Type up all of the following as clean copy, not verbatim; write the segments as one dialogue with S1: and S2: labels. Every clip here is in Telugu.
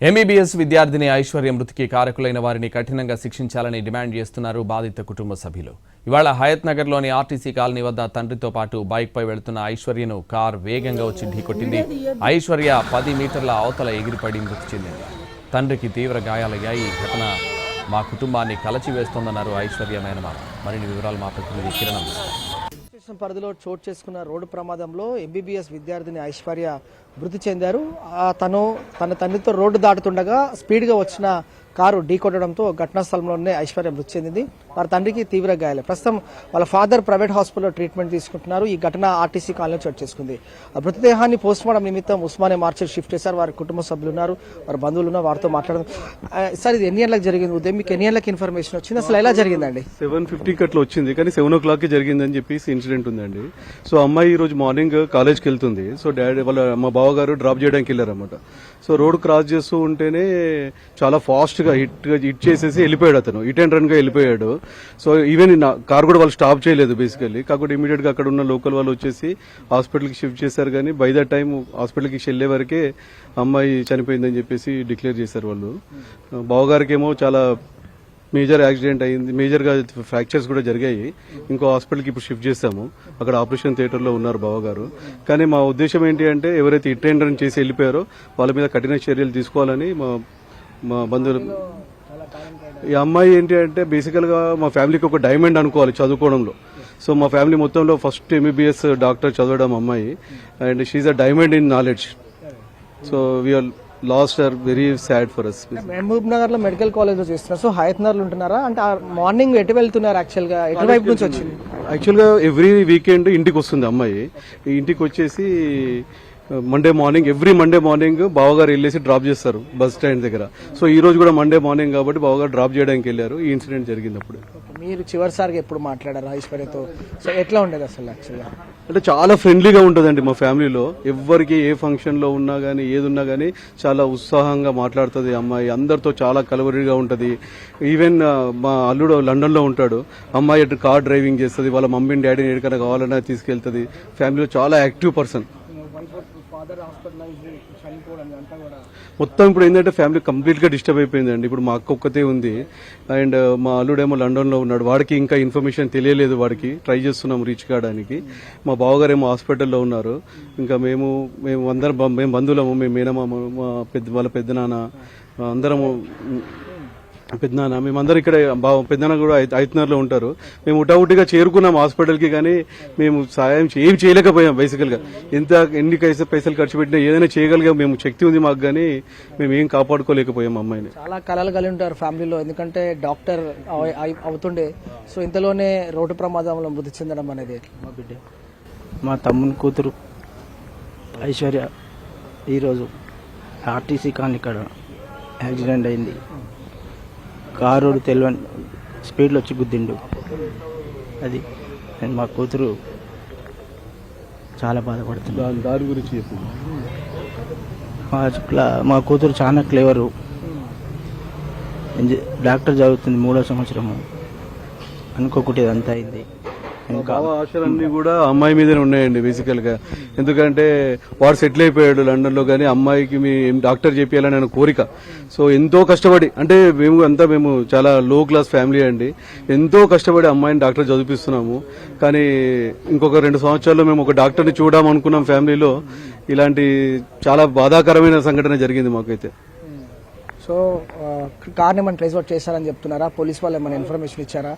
S1: ఎంబీబీఎస్ విద్యార్థిని ఐశ్వర్య మృతికి కారకులైన వారిని కఠినంగా శిక్షించాలని డిమాండ్ చేస్తున్నారు బాధిత కుటుంబ సభ్యులు. ఇవాళ హయత్ నగర్లోని ఆర్టీసీ కాలనీ వద్ద తండ్రితో పాటు బైక్పై వెళుతున్న ఐశ్వర్యను కార్ వేగంగా వచ్చి ఢీకొట్టింది. ఐశ్వర్య 10 మీటర్ల అవతల ఎగిరిపడి మృతి చెందింది. తండ్రికి తీవ్ర గాయాలయ్యాయి. ఈ ఘటన మా కుటుంబాన్ని కలచివేస్తోందన్నారు ఐశ్వర్య మేనమామ. మరిన్ని వివరాలు మా ప్రతినిధి కిరణ్ అందిస్తారు.
S2: పరిధిలో చోటు చేసుకున్న రోడ్డు ప్రమాదంలో ఎంబీబీఎస్ విద్యార్థిని ఐశ్వర్య మృతి చెందారు. తన తండ్రితో రోడ్డు దాటుతుండగా స్పీడ్గా వచ్చిన కారు ఢీకొట్టడంతో ఘటనా స్థలంలోనే ఐశ్వర్య మృతి చెందింది. వారి తండ్రికి తీవ్ర గాయాలు. ప్రస్తుతం వాళ్ళ ఫాదర్ ప్రైవేట్ హాస్పిటల్లో ట్రీట్మెంట్ తీసుకుంటున్నారు. ఈ ఘటన ఆర్టీసీ కాలనీలో చోటు చేసుకుంది. మృతదేహాన్ని పోస్ట్మార్టం నిమిత్తం ఉస్మానియా మార్చి షిఫ్ట్ చేశారు. వారి కుటుంబ సభ్యులు ఉన్నారు, వారి బంధువులు ఉన్నారు. వారితో మాట్లాడడం. సార్, ఇది ఎన్ని గంటలకు జరిగింది? ఉదయం మీకు ఎన్ని గంటలకు ఇన్ఫర్మేషన్ వచ్చింది? అసలు ఎలా జరిగిందండి?
S3: 7:50 అట్లా వచ్చింది, కానీ 7 o'clock జరిగిందని చెప్పేసి ఇన్సిడెంట్ ఉందండి. సో అమ్మాయి ఈ రోజు మార్నింగ్ కాలేజ్కి వెళ్తుంది. సో డాడీ మా బావగారు డ్రాప్ చేయడానికి వెళ్ళారన్నమాట. సో రోడ్ క్రాస్ చేస్తూ ఉంటేనే చాలా ఫాస్ట్ గా హిట్ చేసేసి వెళ్ళిపోయాడు. అతను హిట్ అండ్ రన్ గా వెళ్ళిపోయాడు. సో ఈవెన్ కార్ కూడా వాళ్ళు స్టాప్ చేయలేదు బేసికల్లీ. కాకపోతే ఇమీడియట్ గా అక్కడ ఉన్న లోకల్ వాళ్ళు వచ్చేసి హాస్పిటల్కి షిఫ్ట్ చేశారు. కానీ బై ద టైం హాస్పిటల్కి వెళ్లే వరకే అమ్మాయి చనిపోయిందని చెప్పేసి డిక్లేర్ చేశారు వాళ్ళు. బావగారికి ఏమో చాలా మేజర్ యాక్సిడెంట్ అయింది, మేజర్ గా ఫ్రాక్చర్స్ కూడా జరిగాయి. ఇంకో హాస్పిటల్కి ఇప్పుడు షిఫ్ట్ చేశాము. అక్కడ ఆపరేషన్ థియేటర్ లో ఉన్నారు బావగారు. కానీ మా ఉద్దేశం ఏంటి అంటే, ఎవరైతే హిట్ అండ్ రన్ చేసి వెళ్ళిపోయారో వాళ్ళ మీద కఠిన చర్యలు తీసుకోవాలని మా బంధువులు. ఈ అమ్మాయి ఏంటి అంటే బేసికల్ గా మా ఫ్యామిలీకి ఒక డైమండ్ అనుకోవాలి చదువుకోవడంలో. సో మా ఫ్యామిలీ మొత్తంలో ఫస్ట్ ఎంబీబీఎస్ డాక్టర్ చదవడం అమ్మాయి. And she a diamond in knowledge. So we are lost are very sad for us.
S2: Mahbubnagar లో మెడికల్ కాలేజ్ లో చేస్తున్నారు. సో హయత్ నగర్ లో ఉంటున్నారా? అంటే మార్నింగ్ ఎటు వెళ్తున్నారు? యాక్చువల్ గా ఎటువైపు నుంచి వచ్చింది?
S3: యాక్చువల్ గా ఎవ్రీ వీకెండ్ ఇంటికి వస్తుంది అమ్మాయి. ఇంటికి వచ్చేసి ఎవ్రీ మండే మార్నింగ్ బావగారు వెళ్ళేసి డ్రాప్ చేస్తారు బస్ స్టాండ్ దగ్గర. సో ఈ రోజు కూడా మండే మార్నింగ్ కాబట్టి బావగారు డ్రాప్ చేయడానికి వెళ్ళారు. ఈ ఇన్సిడెంట్ జరిగింది. అప్పుడు
S2: మీరు చివరిసారిగా ఎప్పుడు మాట్లాడారు ఐశ్వర్యతో? సో ఎట్లా ఉండేది అసలు? యాక్చువల్గా
S3: అంటే చాలా ఫ్రెండ్లీగా ఉంటుందండి మా ఫ్యామిలీలో. ఎవరికి ఏ ఫంక్షన్ లో ఉన్నా గానీ ఏది ఉన్నా గానీ చాలా ఉత్సాహంగా మాట్లాడుతుంది అమ్మాయి. అందరితో చాలా కలవరిగా ఉంటది. ఈవెన్ మా అల్లుడు లండన్ లో ఉంటాడు. అమ్మాయి కార్ డ్రైవింగ్ చేస్తుంది. వాళ్ళ మమ్మీని డాడీని ఎక్కడికైనా కావాలన్నా తీసుకెళ్తుంది. ఫ్యామిలీలో చాలా యాక్టివ్ పర్సన్. మొత్తం ఇప్పుడు ఏంటంటే ఫ్యామిలీ కంప్లీట్ గా డిస్టర్బ్ అయిపోయిందండి. ఇప్పుడు మా అక్క ఒక్కతే ఉంది. అండ్ మా అల్లుడేమో లండన్ లో ఉన్నాడు. వాడికి ఇంకా ఇన్ఫర్మేషన్ తెలియలేదు. వాడికి ట్రై చేస్తున్నాం రీచ్ కావడానికి. మా బావగారేమో హాస్పిటల్లో ఉన్నారు. ఇంకా మేము బంధువులము, మేము మేనమామ, వాళ్ళ పెద్దనాన్న, అందరము పెద్దనాన్న, మేమందరం ఇక్కడ పెద్దనాన్న కూడా ఐతనర్లో ఉంటారు. మేము ఉటావుటిగా చేరుకున్నాం హాస్పిటల్కి. కానీ మేము సాయం ఏం చేయలేకపోయాం. బేసికల్ గా ఎన్ని పైసలు ఖర్చు పెట్టినా ఏదైనా చేయగలిగా మేము శక్తి ఉంది మాకు, కానీ మేము ఏం కాపాడుకోలేకపోయాం అమ్మాయిని.
S2: చాలా కలలు కలిగి ఉంటారు ఫ్యామిలీలో, ఎందుకంటే డాక్టర్ అవుతుండే. సో ఇంతలోనే రోడ్డు ప్రమాదంలో మృతి చెందడం అనేది మా బిడ్డ,
S4: మా తమ్ముని కూతురు ఐశ్వర్య ఈరోజు ఆర్టీసీ కాలనీ ఇక్కడ యాక్సిడెంట్ అయింది. కారు తెలియని స్పీడ్లో వచ్చి గుద్దిండు. అది మా కూతురు చాలా బాధపడుతుంది.
S3: దాని గురించి చెప్పు.
S4: మా కూతురు చాలా క్లేవరు. డాక్టర్ చదువుతుంది, 3వ సంవత్సరము. అనుకోకుండా ఇదంతా అయింది.
S3: ఆశలన్నీ కూడా అమ్మాయి మీదనే ఉన్నాయండి బేసికల్ గా. ఎందుకంటే వాడు సెటిల్ అయిపోయాడు లండన్ లో, కానీ అమ్మాయికి డాక్టర్ చేపియాలని ఆయన కోరిక. సో ఎంతో కష్టపడి, అంటే మేము చాలా లో క్లాస్ ఫ్యామిలీ అండి. ఎంతో కష్టపడి అమ్మాయిని డాక్టర్ చదివిస్తున్నాము. కానీ ఇంకొక 2 సంవత్సరాల్లో మేము ఒక డాక్టర్ని చూడామనుకున్నాం ఫ్యామిలీలో. ఇలాంటి చాలా బాధాకరమైన సంఘటన జరిగింది మాకైతే.
S2: సో కార్ ఏమైనా ట్రేస్ అవుట్ చేశారని చెప్తున్నారా? పోలీస్ వాళ్ళు ఏమైనా ఇన్ఫర్మేషన్ ఇచ్చారా?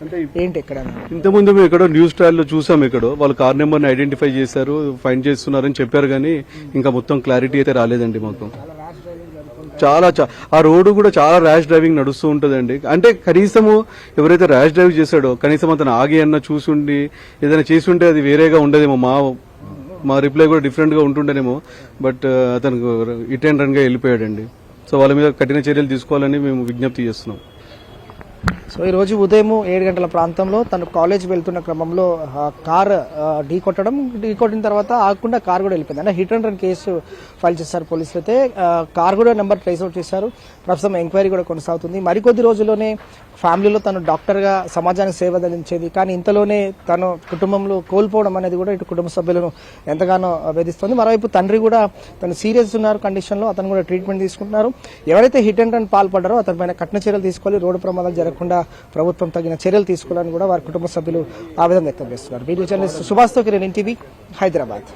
S2: ఏంటి ఇక్కడ
S3: ఇంతకుముందు మేము ఎక్కడో న్యూస్ ట్రయల్లో చూసాం. ఎక్కడో వాళ్ళు కార్ నెంబర్ని ఐడెంటిఫై చేశారు, ఫైండ్ చేస్తున్నారని చెప్పారు. కానీ ఇంకా మొత్తం క్లారిటీ అయితే రాలేదండి మాకు. చాలా ఆ రోడ్డు కూడా చాలా ర్యాష్ డ్రైవింగ్ నడుస్తూ ఉంటుందండి. అంటే కనీసము ఎవరైతే ర్యాష్ డ్రైవ్ చేశాడో కనీసం అతను ఆగి అన్న చూసుండి ఏదైనా చేసుంటే అది వేరేగా ఉండదేమో. మా రిప్లై కూడా డిఫరెంట్ గా ఉంటుండేనేమో. బట్ అతను హిట్ అండ్ రన్ గా వెళ్ళిపోయాడండి. సో వాళ్ళ మీద కఠిన చర్యలు తీసుకోవాలని మేము విజ్ఞప్తి చేస్తున్నాం.
S2: సో ఈ రోజు ఉదయం 7 గంటల ప్రాంతంలో తను కాలేజ్ వెళ్తున్న క్రమంలో కార్ ఢీకొట్టిన తర్వాత ఆగకుండా కార్ కూడా వెళ్ళిపోయింది. అంటే hit and run case file చేశారు పోలీసులు. అయితే కార్ కూడా నెంబర్ ట్రేస్ అవుట్ చేశారు. ప్రస్తుతం ఎంక్వైరీ కూడా కొనసాగుతుంది. మరికొద్ది రోజుల్లోనే ఫ్యామిలీలో తను డాక్టర్గా సమాజానికి సేవ అందించేది, కానీ ఇంతలోనే తను కుటుంబంలో కోల్పోవడం అనేది కూడా ఇటు కుటుంబ సభ్యులను ఎంతగానో వేధిస్తుంది. మరోవైపు తండ్రి కూడా తను సీరియస్ ఉన్నారు కండిషన్లో, అతను కూడా ట్రీట్మెంట్ తీసుకుంటున్నారు. ఎవరైతే హిట్ అండ్ రన్ పాల్పడ్డారో అతని పైన కఠిన చర్యలు తీసుకోవాలి, రోడ్డు ప్రమాదాలు జరగకుండా ప్రభుత్వం తగిన చర్యలు తీసుకోవాలని కూడా వారి కుటుంబ సభ్యులు ఆవేదన వ్యక్తం చేస్తున్నారు. వీడియో జర్నలిస్ట్ సుభాష్తో కిరణ్, NTV, హైదరాబాద్.